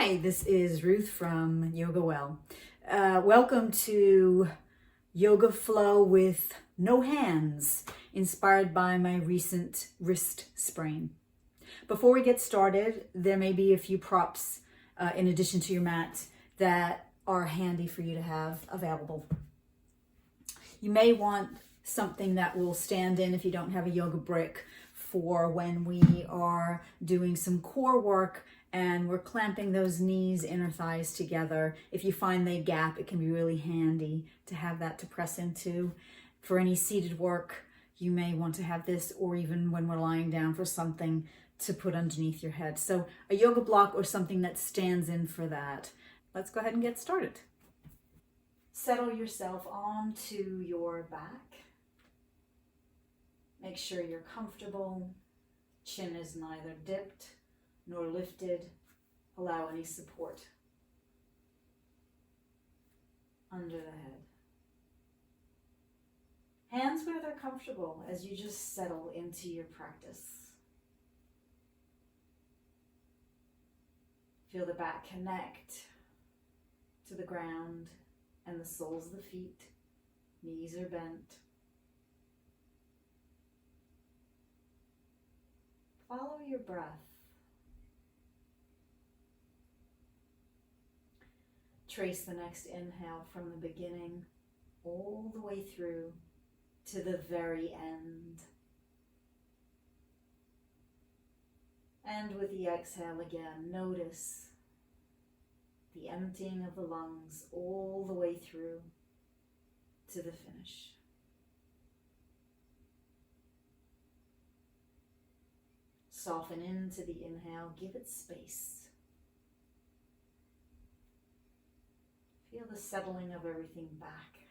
Hi, this is Ruth from Yoga Well. Welcome to Yoga Flow with no hands, inspired by my recent wrist sprain. Before we get started, there may be a few props in addition to your mat that are handy for you to have available. You may want something that will stand in if you don't have a yoga brick for when we are doing some core work and we're clamping those knees, inner thighs together. If you find they gap, it can be really handy to have that to press into. For any seated work, you may want to have this, or even when we're lying down, for something to put underneath your head. So a yoga block or something that stands in for that. Let's go ahead and get started. Settle yourself onto your back. Make sure you're comfortable. Chin is neither dipped nor lifted. Allow any support under the head. Hands where they're comfortable as you just settle into your practice. Feel the back connect to the ground and the soles of the feet. Knees are bent. Follow your breath. Trace the next inhale from the beginning all the way through to the very end. And with the exhale again, notice the emptying of the lungs all the way through to the finish. Soften into the inhale, give it space. Feel the settling of everything back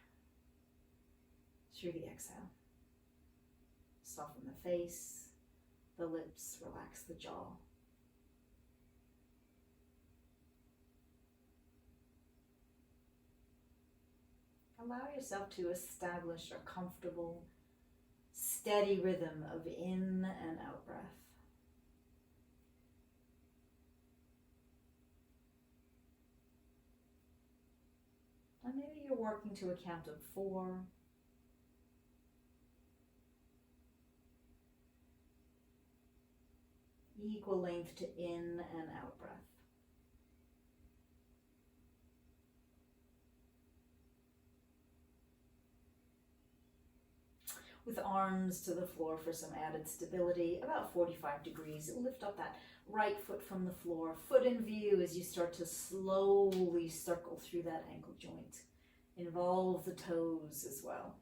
through the exhale. Soften the face, the lips, relax the jaw. Allow yourself to establish a comfortable, steady rhythm of in and out breath. And maybe you're working to a count of 4. Equal length to in and out breath. With arms to the floor for some added stability, about 45 degrees. Lift up that right foot from the floor, foot in view as you start to slowly circle through that ankle joint. Involve the toes as well.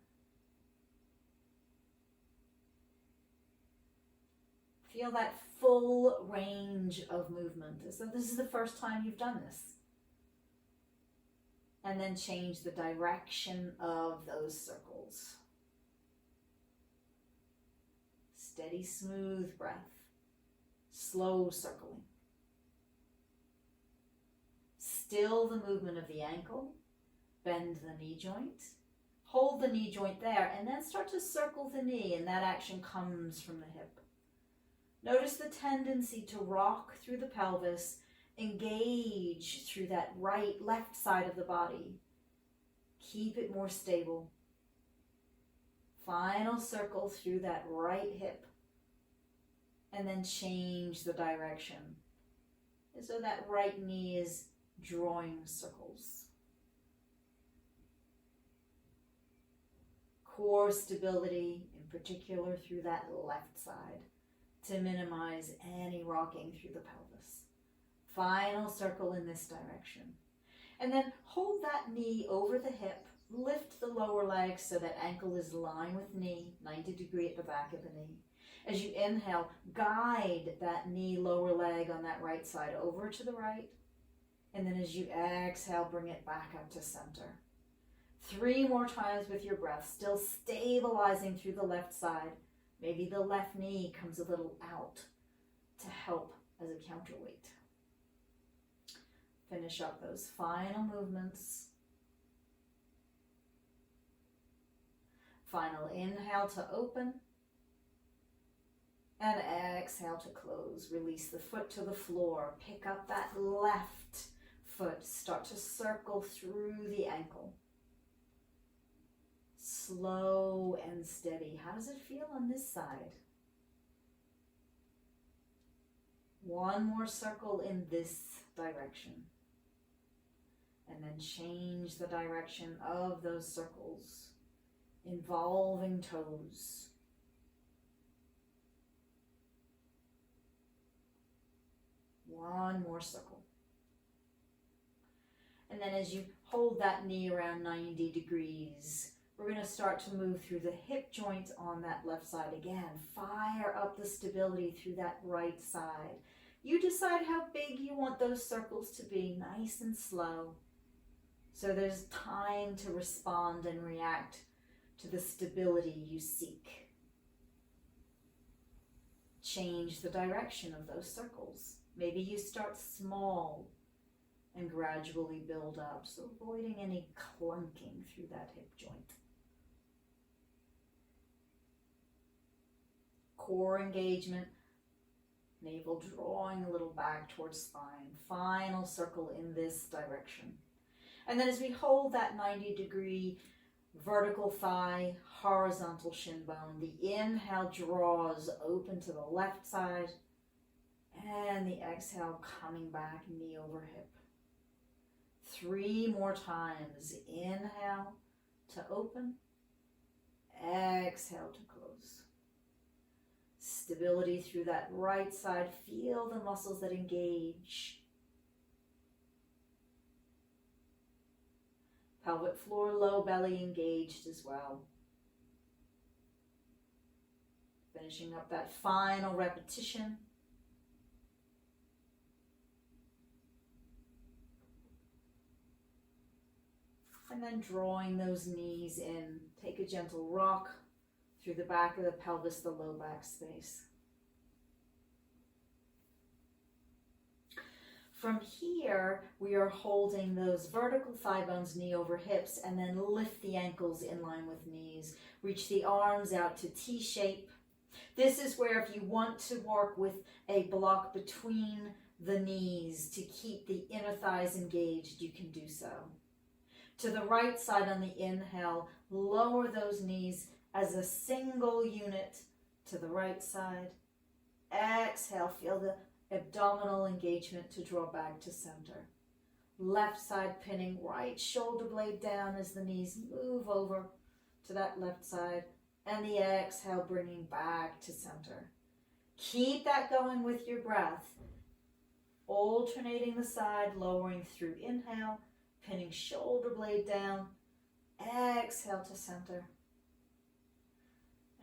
Feel that full range of movement as though this is the first time you've done this. And then change the direction of those circles. Steady, smooth breath. Slow circling. Still the movement of the ankle. Bend the knee joint. Hold the knee joint there and then start to circle the knee, and that action comes from the hip. Notice the tendency to rock through the pelvis, engage through that left side of the body. Keep it more stable. Final circle through that right hip. And then change the direction. And so that right knee is drawing circles. Core stability, in particular through that left side, to minimize any rocking through the pelvis. Final circle in this direction. And then hold that knee over the hip. Lift the lower leg so that ankle is aligned with knee, 90 degree at the back of the knee. As you inhale, guide that knee, lower leg on that right side over to the right. And then as you exhale, bring it back up to center. 3 more times with your breath, still stabilizing through the left side. Maybe the left knee comes a little out to help as a counterweight. Finish up those final movements. Final inhale to open. And exhale to close. Release the foot to the floor. Pick up that left foot. Start to circle through the ankle. Slow and steady. How does it feel on this side? One more circle in this direction. And then change the direction of those circles, involving toes. One more circle. And then as you hold that knee around 90 degrees, we're going to start to move through the hip joint on that left side again. Fire up the stability through that right side. You decide how big you want those circles to be, nice and slow. So there's time to respond and react to the stability you seek. Change the direction of those circles. Maybe you start small and gradually build up, so avoiding any clunking through that hip joint. Core engagement, navel drawing a little back towards spine. Final circle in this direction. And then as we hold that 90-degree vertical thigh, horizontal shin bone, the inhale draws open to the left side, and the exhale coming back, knee over hip. 3 more times. Inhale to open, exhale to close. Stability through that right side. Feel the muscles that engage. Pelvic floor, low belly engaged as well. Finishing up that final repetition. And then drawing those knees in. Take a gentle rock through the back of the pelvis, the low back space. From here, we are holding those vertical thigh bones, knee over hips, and then lift the ankles in line with knees. Reach the arms out to T-shape. This is where if you want to work with a block between the knees to keep the inner thighs engaged, you can do so. To the right side on the inhale, lower those knees as a single unit to the right side. Exhale, feel the abdominal engagement to draw back to center. Left side pinning, right shoulder blade down as the knees move over to that left side. And the exhale, bringing back to center. Keep that going with your breath. Alternating the side, lowering through inhale, pinning shoulder blade down, exhale to center.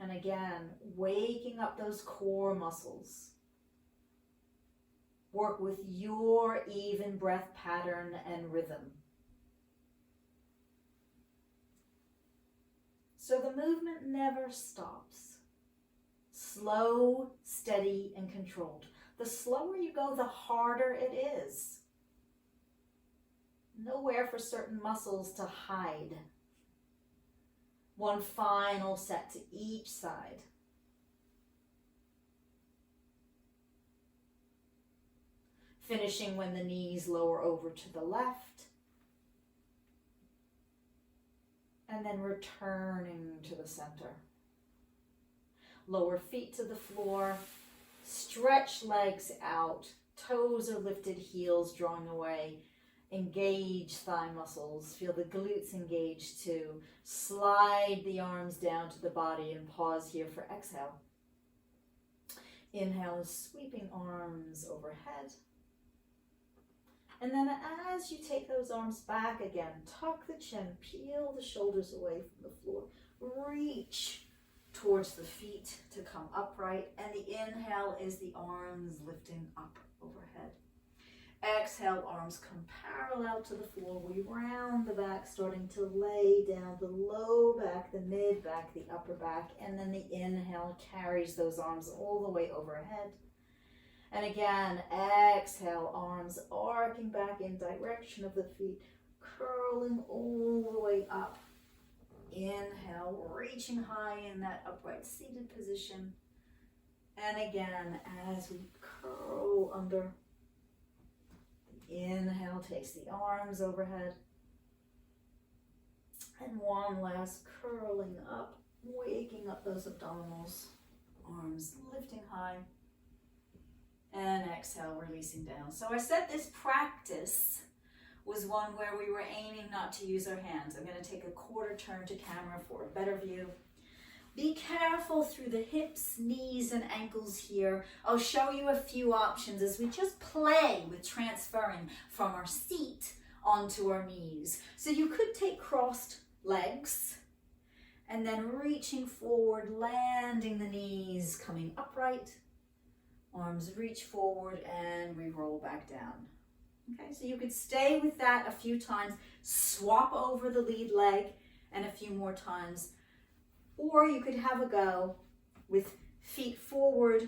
And again, waking up those core muscles. Work with your even breath pattern and rhythm. So the movement never stops. Slow, steady, and controlled. The slower you go, the harder it is. Nowhere for certain muscles to hide. One final set to each side. Finishing when the knees lower over to the left. And then returning to the center. Lower feet to the floor. Stretch legs out. Toes are lifted, heels drawing away. Engage thigh muscles. Feel the glutes engaged too. Slide the arms down to the body and pause here for exhale. Inhale is sweeping arms overhead. And then as you take those arms back again, tuck the chin, peel the shoulders away from the floor. Reach towards the feet to come upright. And the inhale is the arms lifting up overhead. Exhale, arms come parallel to the floor. We round the back, starting to lay down the low back, the mid back, the upper back. And then the inhale carries those arms all the way overhead. And again, exhale, arms arcing back in direction of the feet, curling all the way up. Inhale, reaching high in that upright seated position. And again, as we curl under, the inhale takes the arms overhead. And one last curling up, waking up those abdominals, arms lifting high. And exhale, releasing down. So I said this practice was one where we were aiming not to use our hands. I'm going to take a quarter turn to camera for a better view. Be careful through the hips, knees, and ankles here. I'll show you a few options as we just play with transferring from our seat onto our knees. So you could take crossed legs and then reaching forward, landing the knees, coming upright. Arms reach forward and we roll back down. Okay, so you could stay with that a few times, swap over the lead leg and a few more times. Or you could have a go with feet forward.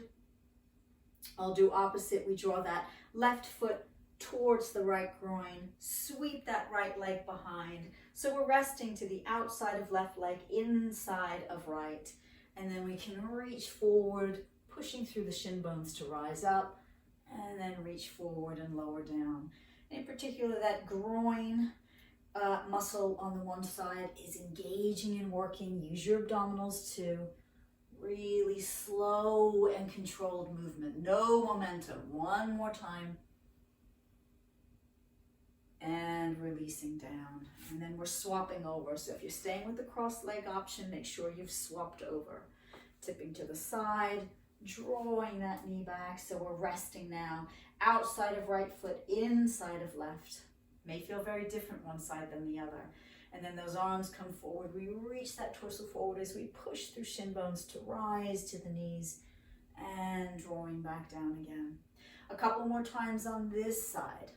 I'll do opposite. We draw that left foot towards the right groin, sweep that right leg behind. So we're resting to the outside of left leg, inside of right. And then we can reach forward, pushing through the shin bones to rise up, and then reach forward and lower down. In particular, that groin muscle on the one side is engaging and working. Use your abdominals to really slow and controlled movement. No momentum. One more time. And releasing down. And then we're swapping over. So if you're staying with the cross leg option, make sure you've swapped over. Tipping to the side, drawing that knee back. So we're resting now. Outside of right foot, inside of left. May feel very different one side than the other. And then those arms come forward. We reach that torso forward as we push through shin bones to rise to the knees and drawing back down again. A couple more times on this side.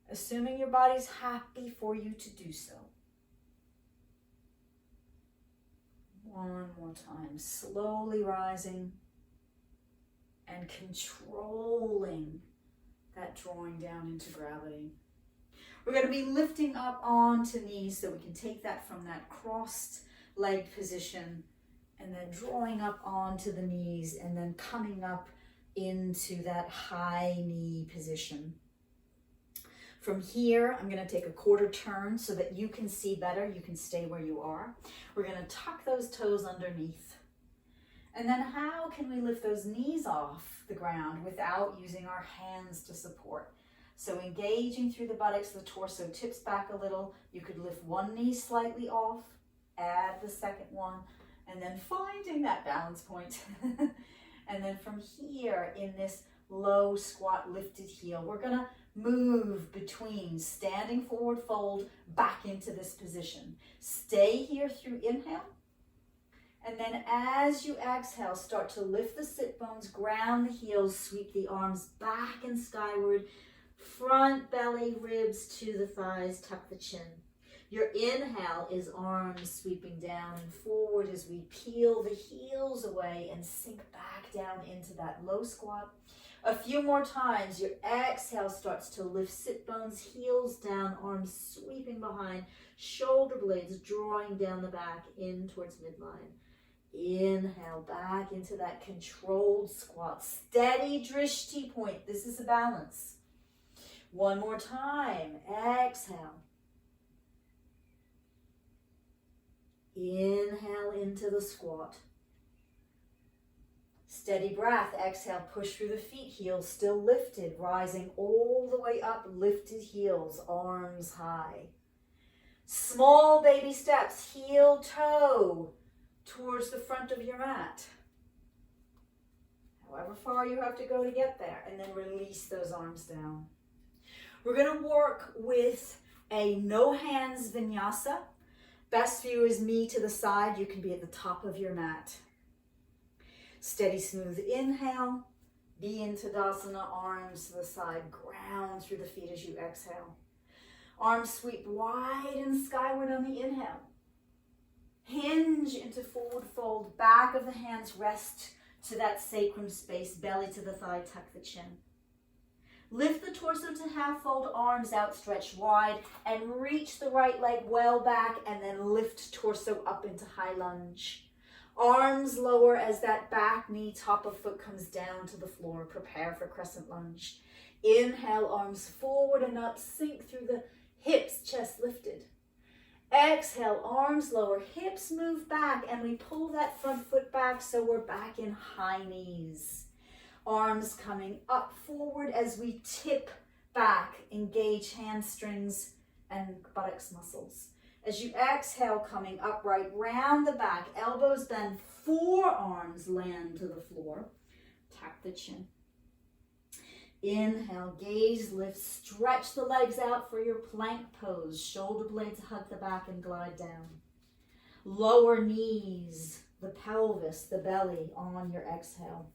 Assuming your body's happy for you to do so. One more time. Slowly rising and controlling that drawing down into gravity. We're going to be lifting up onto knees so we can take that from that crossed leg position and then drawing up onto the knees and then coming up into that high knee position. From here, I'm going to take a quarter turn so that you can see better. You can stay where you are. We're going to tuck those toes underneath. And then how can we lift those knees off the ground without using our hands to support? So engaging through the buttocks, the torso tips back a little. You could lift one knee slightly off, add the second one, and then finding that balance point. And then from here in this low squat lifted heel, we're going to move between standing forward fold back into this position. Stay here through inhale. And then as you exhale, start to lift the sit bones, ground the heels, sweep the arms back and skyward, front belly, ribs to the thighs, tuck the chin. Your inhale is arms sweeping down and forward as we peel the heels away and sink back down into that low squat. A few more times, your exhale starts to lift sit bones, heels down, arms sweeping behind, shoulder blades drawing down the back in towards midline. Inhale back into that controlled squat. Steady drishti point. This is a balance. One more time. Exhale. Inhale into the squat. Steady breath. Exhale, push through the feet, heels still lifted, rising all the way up, lifted heels, arms high. Small baby steps, heel toe towards the front of your mat. However far you have to go to get there, and then release those arms down. We're going to work with a no hands vinyasa. Best view is me to the side. You can be at the top of your mat. Steady, smooth inhale. Be in Tadasana, arms to the side. Ground through the feet as you exhale. Arms sweep wide and skyward on the inhale. Hinge into forward fold. Back of the hands rest to that sacrum space. Belly to the thigh, tuck the chin. Lift the torso to half fold, arms outstretched wide, and reach the right leg well back, and then lift torso up into high lunge. Arms lower as that back knee, top of foot comes down to the floor. Prepare for crescent lunge. Inhale, arms forward and up. Sink through the hips, chest lifted. Exhale, arms lower, hips move back, and we pull that front foot back so we're back in high knees. Arms coming up forward as we tip back. Engage hamstrings and buttocks muscles. As you exhale, coming upright, round the back, elbows bend, forearms land to the floor. Tap the chin. Inhale, gaze lifts, stretch the legs out for your plank pose. Shoulder blades hug the back and glide down. Lower knees, the pelvis, the belly on your exhale.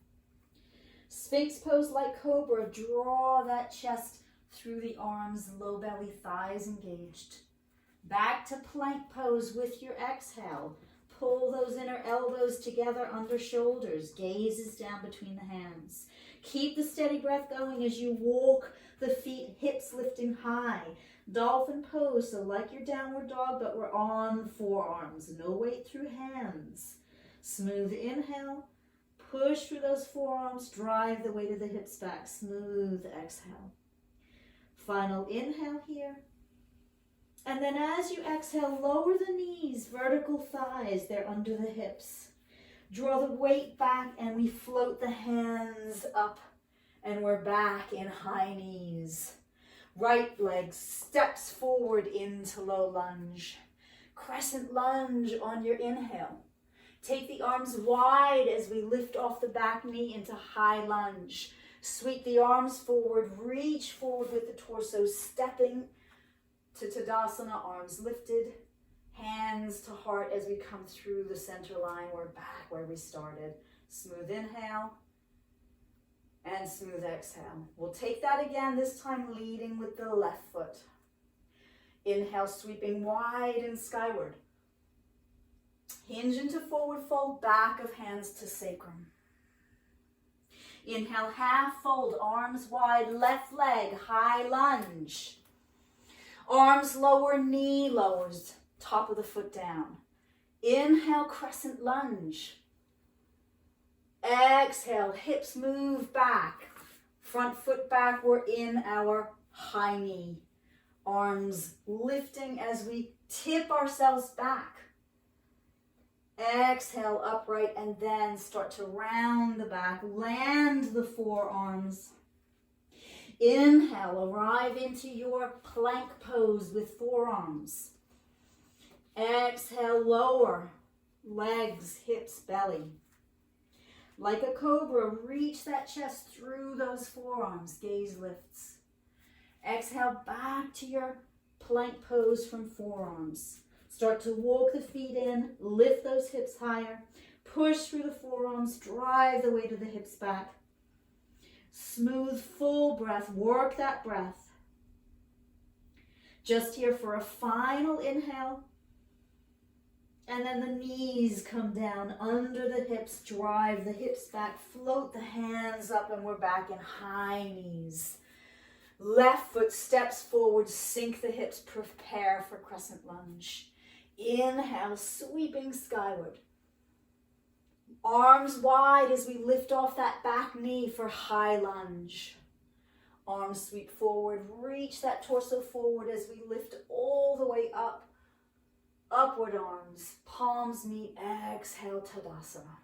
Sphinx pose like cobra, draw that chest through the arms, low belly, thighs engaged. Back to plank pose with your exhale. Pull those inner elbows together under shoulders. Gaze is down between the hands. Keep the steady breath going as you walk the feet, hips lifting high. Dolphin pose, so like your downward dog, but we're on forearms. No weight through hands. Smooth inhale. Push through those forearms. Drive the weight of the hips back. Smooth exhale. Final inhale here. And then as you exhale, lower the knees, vertical thighs, they're under the hips. Draw the weight back and we float the hands up and we're back in high knees. Right leg steps forward into low lunge. Crescent lunge on your inhale. Take the arms wide as we lift off the back knee into high lunge. Sweep the arms forward, reach forward with the torso, stepping to Tadasana, arms lifted, hands to heart as we come through the center line. We're back where we started. Smooth inhale and smooth exhale. We'll take that again, this time leading with the left foot. Inhale, sweeping wide and skyward. Hinge into forward fold, back of hands to sacrum. Inhale, half fold, arms wide, left leg, high lunge. Arms lower, knee lowers, top of the foot down. Inhale, crescent lunge. Exhale, hips move back. Front foot back, we're in our high knee. Arms lifting as we tip ourselves back. Exhale, upright, and then start to round the back. Land the forearms. Inhale, arrive into your plank pose with forearms. Exhale, lower, legs, hips, belly. Like a cobra, reach that chest through those forearms. Gaze lifts. Exhale, back to your plank pose from forearms. Start to walk the feet in, lift those hips higher. Push through the forearms, drive the weight of the hips back. Smooth, full breath. Work that breath. Just here for a final inhale. And then the knees come down under the hips. Drive the hips back. Float the hands up and we're back in high knees. Left foot steps forward. Sink the hips. Prepare for crescent lunge. Inhale, sweeping skyward. Arms wide as we lift off that back knee for high lunge. Arms sweep forward, reach that torso forward as we lift all the way up. Upward arms, palms meet, exhale, Tadasana.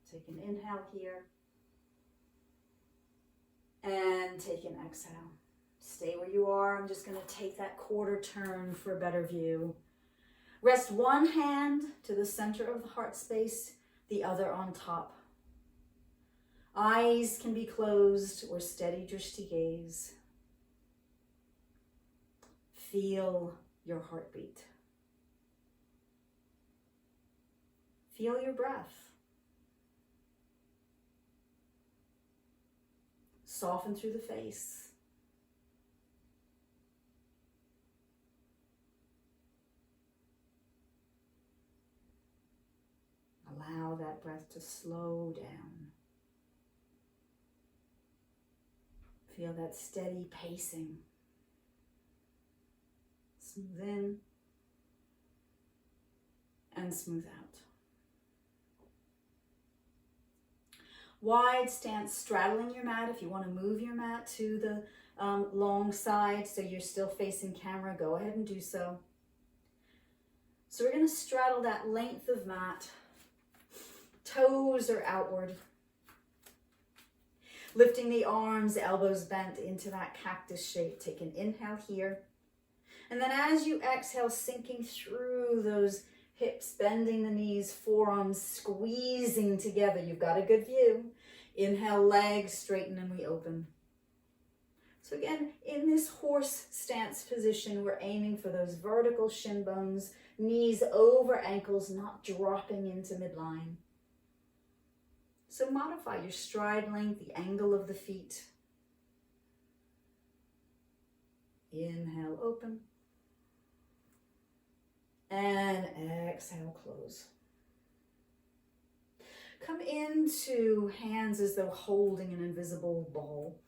Take an inhale here. And take an exhale. Stay where you are. I'm just going to take that quarter turn for a better view. Rest one hand to the center of the heart space, the other on top. Eyes can be closed or steady drishti gaze. Feel your heartbeat. Feel your breath. Soften through the face. Allow that breath to slow down. Feel that steady pacing. Smooth in and smooth out. Wide stance, straddling your mat. If you want to move your mat to the long side so you're still facing camera, go ahead and do so. So we're going to straddle that length of mat. Toes are outward. Lifting the arms, elbows bent into that cactus shape. Take an inhale here. And then as you exhale, sinking through those hips, bending the knees, forearms squeezing together. You've got a good view. Inhale, legs straighten and we open. So again, in this horse stance position, we're aiming for those vertical shin bones, knees over ankles, not dropping into midline. So modify your stride length, the angle of the feet. Inhale, open. And exhale, close. Come into hands as though holding an invisible ball.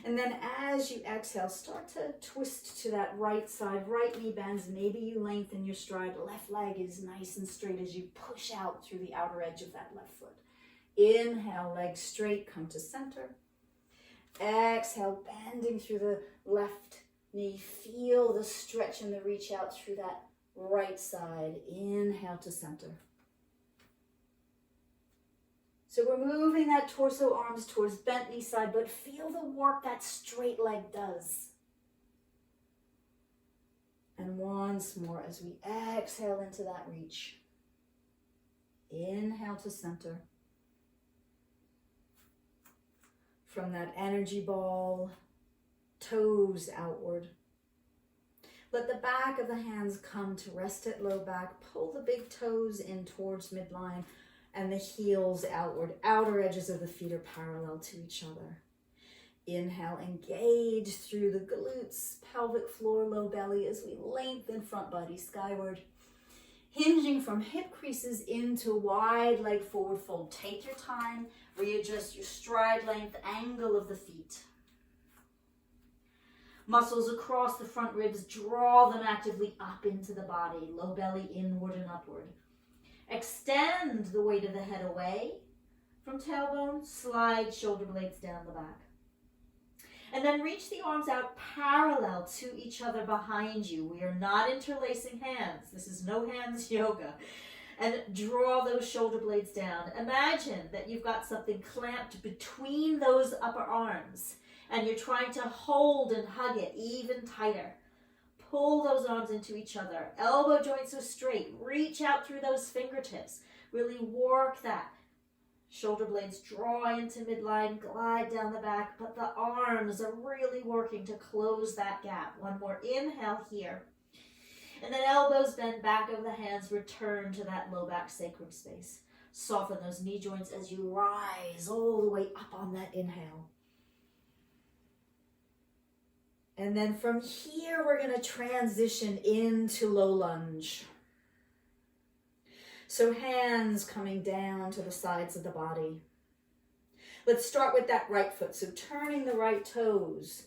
And then as you exhale, start to twist to that right side. Right knee bends. Maybe you lengthen your stride. Left leg is nice and straight as you push out through the outer edge of that left foot. Inhale, legs straight, come to center. Exhale, bending through the left knee. Feel the stretch and the reach out through that right side. Inhale to center. So we're moving that torso, arms towards bent knee side, but feel the work that straight leg does. And once more as we exhale into that reach. Inhale to center. From that energy ball, toes outward. Let the back of the hands come to rest at low back. Pull the big toes in towards midline and the heels outward. Outer edges of the feet are parallel to each other. Inhale, engage through the glutes, pelvic floor, low belly as we lengthen front body skyward. Hinging from hip creases into wide leg forward fold. Take your time, readjust your stride length, angle of the feet. Muscles across the front ribs, draw them actively up into the body, low belly inward and upward. Extend the weight of the head away from tailbone, slide shoulder blades down the back. And then reach the arms out parallel to each other behind you. We are not interlacing hands. This is no hands yoga. And draw those shoulder blades down. Imagine that you've got something clamped between those upper arms and you're trying to hold and hug it even tighter. Pull those arms into each other. Elbow joints are straight. Reach out through those fingertips. Really work that. Shoulder blades draw into midline, glide down the back, but the arms are really working to close that gap. One more inhale here. And then elbows bend back over the hands, return to that low back sacrum space. Soften those knee joints as you rise all the way up on that inhale. And then from here, we're going to transition into low lunge. So hands coming down to the sides of the body. Let's start with that right foot. So turning the right toes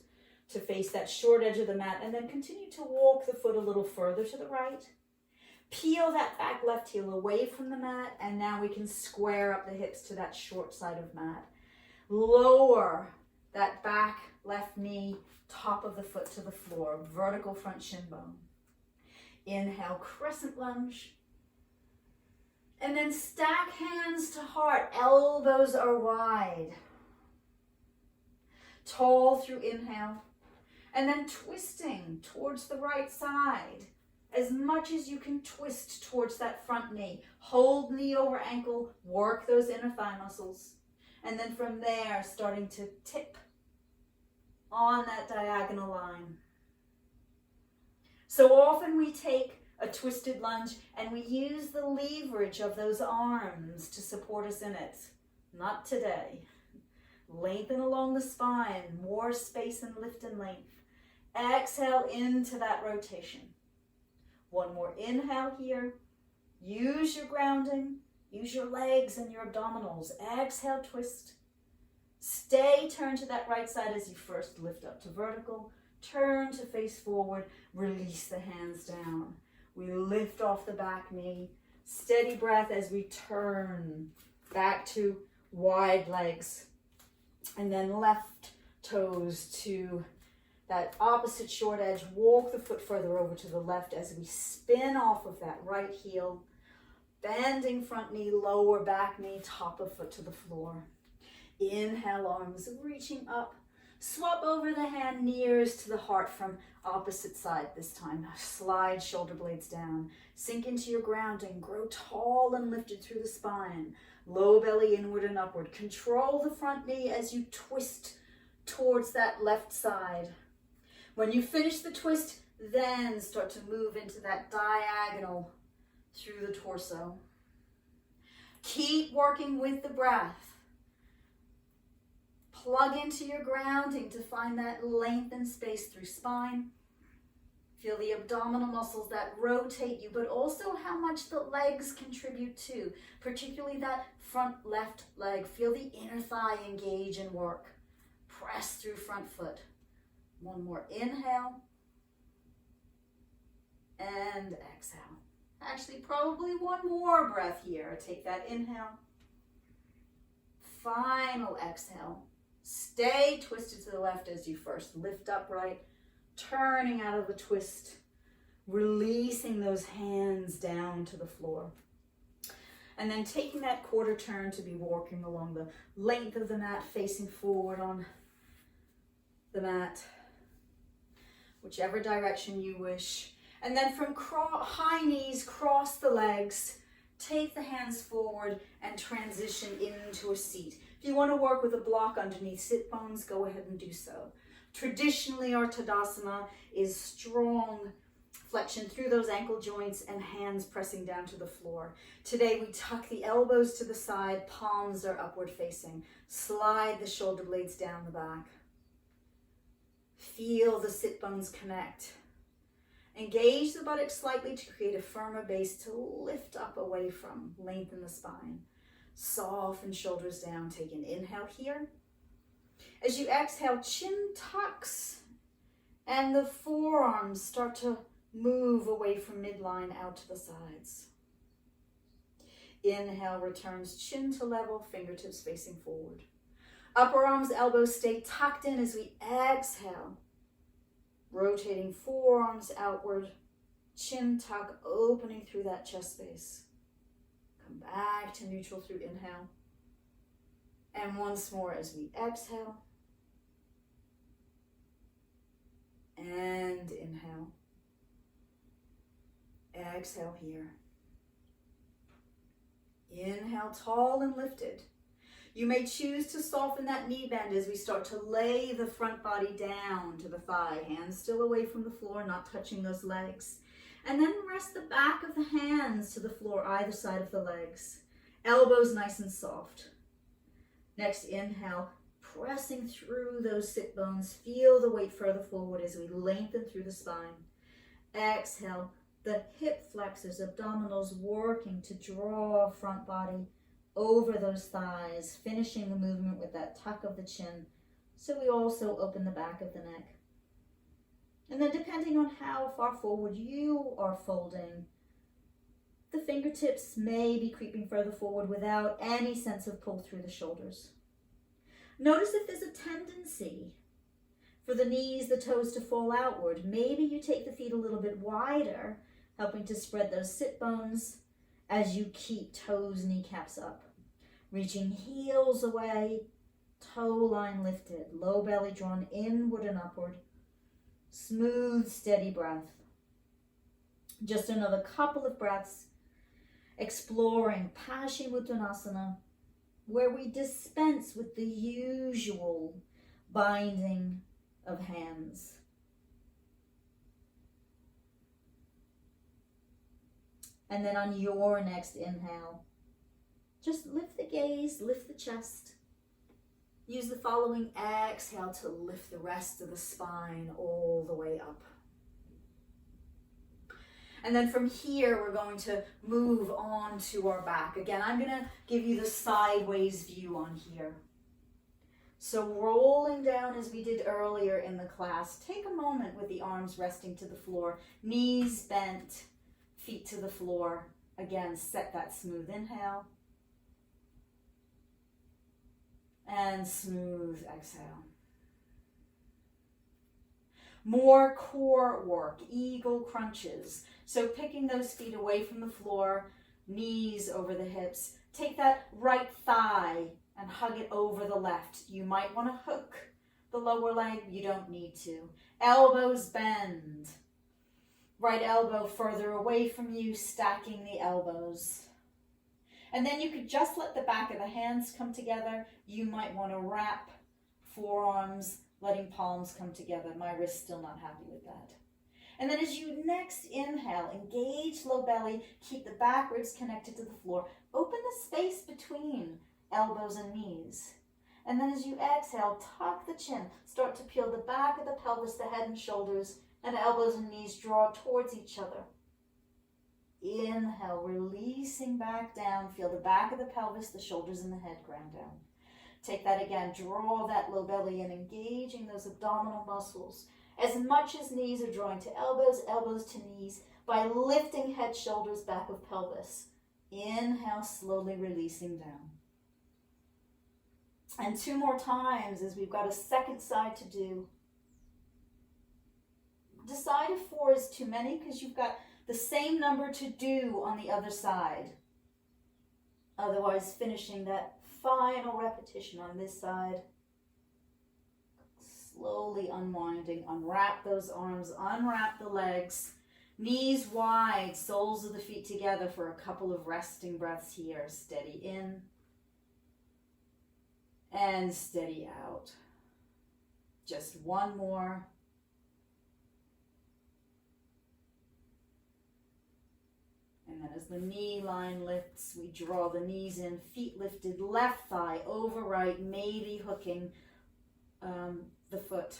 to face that short edge of the mat and then continue to walk the foot a little further to the right. Peel that back left heel away from the mat and now we can square up the hips to that short side of mat. Lower that back left knee, top of the foot to the floor, vertical front shin bone. Inhale, crescent lunge. And then stack hands to heart, elbows are wide. Tall through inhale. And then twisting towards the right side. As much as you can twist towards that front knee. Hold knee over ankle, work those inner thigh muscles. And then from there, starting to tip on that diagonal line. So often we take a twisted lunge and we use the leverage of those arms to support us in it. Not today. Lengthen along the spine, more space and lift and length. Exhale into that rotation. One more inhale here. Use your grounding. Use your legs and your abdominals. Exhale, twist. Stay turned to that right side as you first lift up to vertical. Turn to face forward. Release the hands down. We lift off the back knee. Steady breath as we turn back to wide legs. And then left toes to that opposite short edge. Walk the foot further over to the left as we spin off of that right heel. Bending front knee, lower back knee, top of foot to the floor. Inhale, arms reaching up. Swap over the hand nearest to the heart from opposite side this time. Slide shoulder blades down. Sink into your grounding. Grow tall and lifted through the spine. Low belly inward and upward. Control the front knee as you twist towards that left side. When you finish the twist, then start to move into that diagonal through the torso. Keep working with the breath. Plug into your grounding to find that lengthened space through spine. Feel the abdominal muscles that rotate you, but also how much the legs contribute too, particularly that front left leg. Feel the inner thigh engage and work. Press through front foot. One more inhale and exhale. Actually, probably one more breath here. Take that inhale. Final exhale. Stay twisted to the left as you first lift upright, turning out of the twist, releasing those hands down to the floor. And then taking that quarter turn to be walking along the length of the mat, facing forward on the mat, whichever direction you wish. And then from high knees, cross the legs, take the hands forward and transition into a seat. If you want to work with a block underneath sit bones, go ahead and do so. Traditionally, our Tadasana is strong flexion through those ankle joints and hands pressing down to the floor. Today, we tuck the elbows to the side, palms are upward facing. Slide the shoulder blades down the back. Feel the sit bones connect. Engage the buttocks slightly to create a firmer base to lift up away from, lengthen the spine. Soften shoulders down, take an inhale here. As you exhale, chin tucks and the forearms start to move away from midline out to the sides. Inhale returns chin to level, fingertips facing forward. Upper arms, elbows stay tucked in as we exhale. Rotating forearms outward, chin tuck, opening through that chest space. Come back to neutral through inhale. And once more as we exhale. And inhale. Exhale here. Inhale, tall and lifted. You may choose to soften that knee bend as we start to lay the front body down to the thigh. Hands still away from the floor, not touching those legs. And then rest the back of the hands to the floor, either side of the legs. Elbows nice and soft. Next, inhale, pressing through those sit bones. Feel the weight further forward as we lengthen through the spine. Exhale, the hip flexors, abdominals working to draw front body over those thighs, finishing the movement with that tuck of the chin. So we also open the back of the neck. And then depending on how far forward you are folding, the fingertips may be creeping further forward without any sense of pull through the shoulders. Notice if there's a tendency for the knees, the toes to fall outward. Maybe you take the feet a little bit wider, helping to spread those sit bones as you keep toes, kneecaps up. Reaching heels away, toe line lifted, low belly drawn inward and upward. Smooth, steady breath. Just another couple of breaths, exploring Paschimottanasana, where we dispense with the usual binding of hands. And then on your next inhale, just lift the gaze, lift the chest. Use the following exhale to lift the rest of the spine all the way up. And then from here, we're going to move on to our back. Again, I'm going to give you the sideways view on here. So rolling down as we did earlier in the class, take a moment with the arms resting to the floor, knees bent, feet to the floor. Again, set that smooth inhale. and smooth exhale. More core work, eagle crunches. So picking those feet away from the floor, knees over the hips. Take that right thigh and hug it over the left. You might want to hook the lower leg. You don't need to. Elbows bend. Right elbow further away from you, stacking the elbows. And then you could just let the back of the hands come together. You might want to wrap forearms, letting palms come together. My wrist's still not happy with that. And then as you next inhale, engage low belly, keep the back ribs connected to the floor. Open the space between elbows and knees. And then as you exhale, tuck the chin. Start to peel the back of the pelvis, the head and shoulders, and elbows and knees draw towards each other. Inhale, releasing back down. Feel the back of the pelvis, the shoulders, and the head ground down. Take that again. Draw that low belly in, engaging those abdominal muscles. As much as knees are drawing to elbows, elbows to knees, by lifting head, shoulders, back of pelvis. Inhale, slowly releasing down. And 2 more times, as we've got a second side to do. Decide if 4 is too many, because you've got the same number to do on the other side. Otherwise, finishing that final repetition on this side. Slowly unwinding, unwrap those arms, unwrap the legs. Knees wide, soles of the feet together for a couple of resting breaths here. Steady in and steady out. Just 1 more. And then as the knee line lifts, we draw the knees in, feet lifted, left thigh over right, maybe hooking the foot.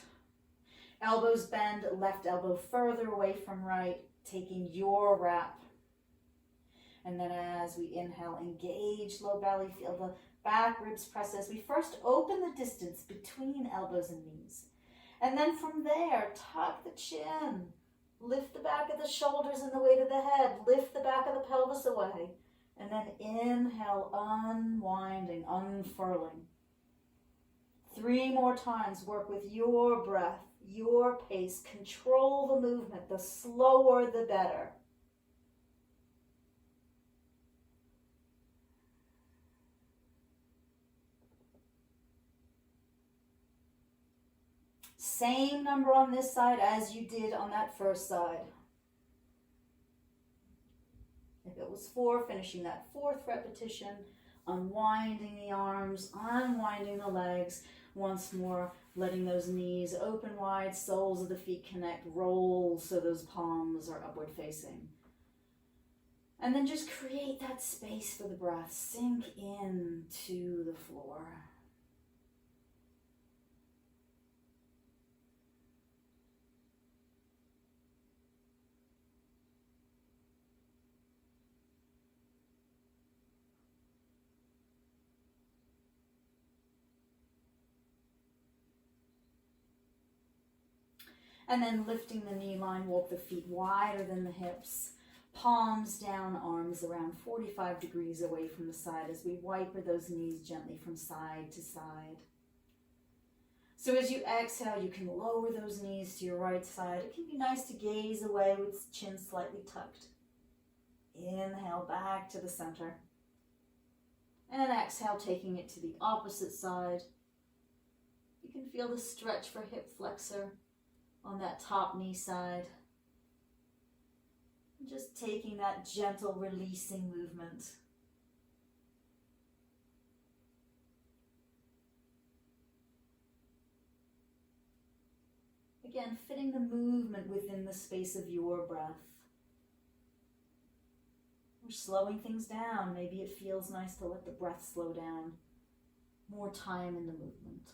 Elbows bend, left elbow further away from right, taking your wrap. And then as we inhale, engage low belly, feel the back ribs press as we first open the distance between elbows and knees. And then from there, tuck the chin. Lift the back of the shoulders and the weight of the head. Lift the back of the pelvis away. And then inhale, unwinding, unfurling. 3 more times. Work with your breath, your pace. Control the movement. The slower, the better. Same number on this side as you did on that first side. If it was 4, finishing that 4th repetition, unwinding the arms, unwinding the legs. Once more, letting those knees open wide, soles of the feet connect, roll so those palms are upward facing. And then just create that space for the breath. Sink into the floor. And then lifting the knee line, walk the feet wider than the hips. Palms down, arms around 45 degrees away from the side as we wipe those knees gently from side to side. So as you exhale, you can lower those knees to your right side. It can be nice to gaze away with chin slightly tucked. Inhale back to the center. And exhale, taking it to the opposite side. You can feel the stretch for hip flexor on that top knee side. Just taking that gentle releasing movement. Again, fitting the movement within the space of your breath. We're slowing things down. Maybe it feels nice to let the breath slow down. More time in the movement.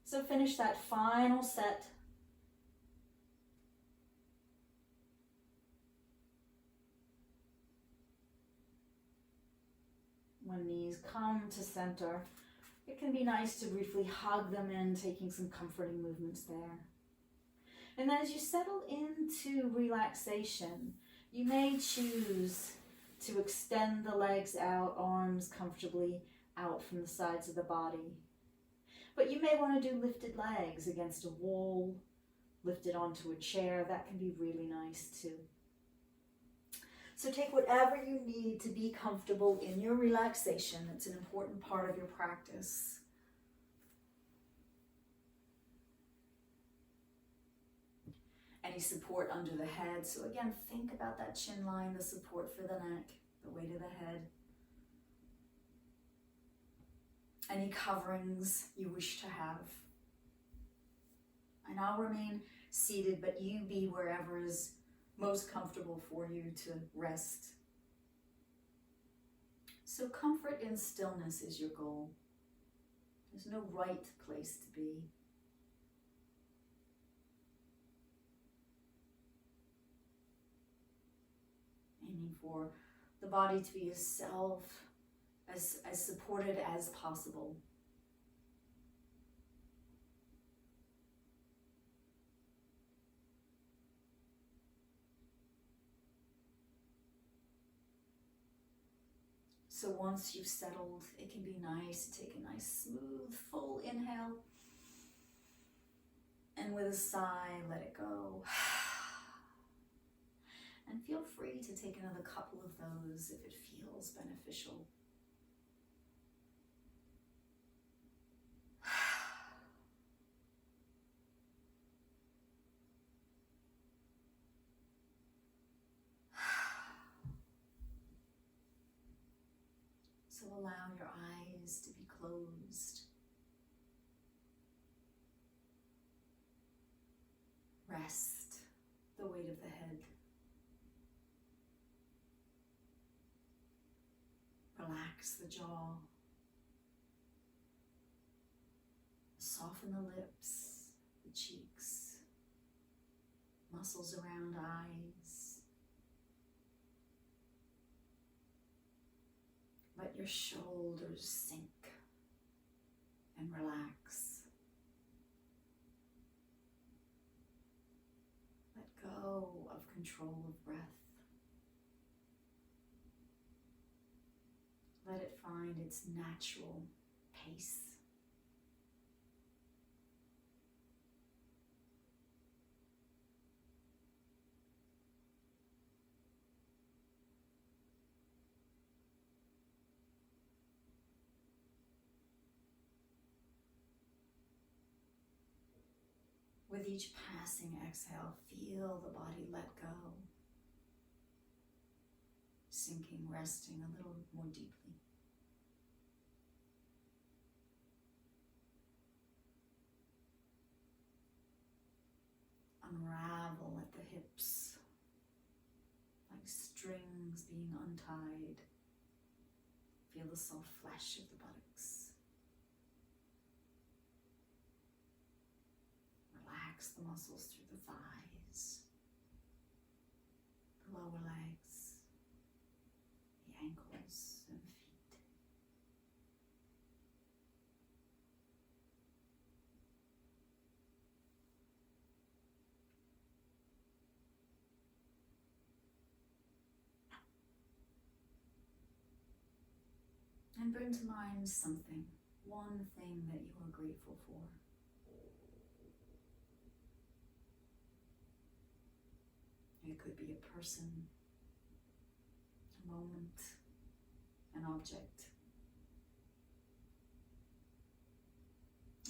So finish that final set. When knees come to center, it can be nice to briefly hug them in, taking some comforting movements there. And then as you settle into relaxation, you may choose to extend the legs out, arms comfortably out from the sides of the body. But you may want to do lifted legs against a wall, lifted onto a chair. That can be really nice too. So take whatever you need to be comfortable in your relaxation. It's an important part of your practice. Any support under the head. So again, think about that chin line, the support for the neck, the weight of the head. Any coverings you wish to have. And I'll remain seated, but you be wherever is most comfortable for you to rest. So comfort in stillness is your goal. There's no right place to be. Aiming for the body to be as supported as possible. So once you've settled, it can be nice to take a nice, smooth, full inhale. And with a sigh, let it go. And feel free to take another couple of those if it feels beneficial. So allow your eyes to be closed. Rest the weight of the head. Relax the jaw. Soften the lips, the cheeks, muscles around eyes. Let your shoulders sink and relax. Let go of control of breath. Let it find its natural pace. With each passing exhale, feel the body let go, sinking, resting a little more deeply. Unravel at the hips, like strings being untied. Feel the soft flesh of the buttocks. Relax the muscles through the thighs, the lower legs, the ankles and feet. And bring to mind something, one thing that you are grateful for. It could be a person, a moment, an object.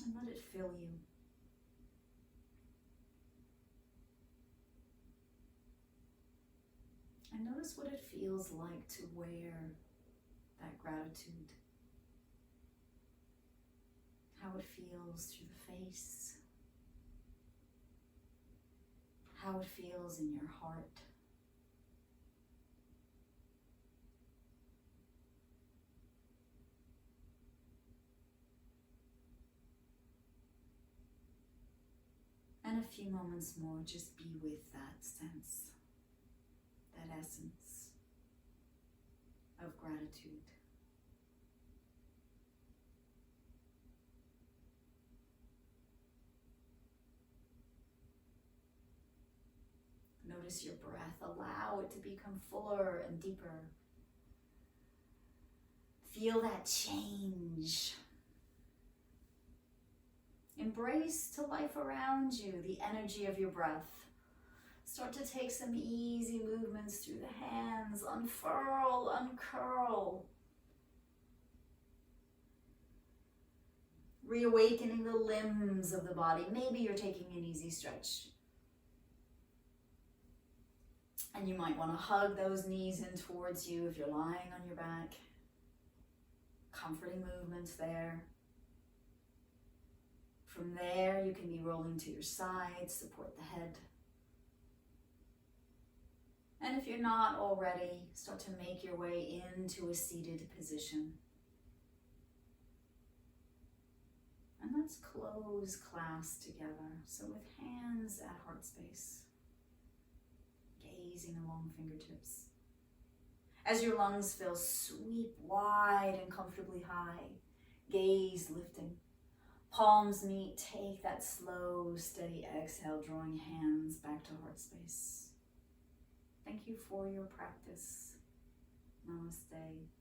And let it fill you. And notice what it feels like to wear that gratitude. How it feels through the face. How it feels in your heart. And a few moments more, just be with that sense, that essence of gratitude. Notice your breath. Allow it to become fuller and deeper Feel that change. Embrace to life around you the energy of your breath. Start to take some easy movements through the hands. Unfurl, uncurl. Reawakening the limbs of the body. Maybe you're taking an easy stretch. And you might want to hug those knees in towards you if you're lying on your back. Comforting movements there. From there, you can be rolling to your side, support the head. And if you're not already, start to make your way into a seated position. And let's close class together. So with hands at heart space, gazing along fingertips. As your lungs fill, sweep wide and comfortably high, gaze lifting. Palms meet, take that slow, steady exhale, drawing hands back to heart space. Thank you for your practice. Namaste.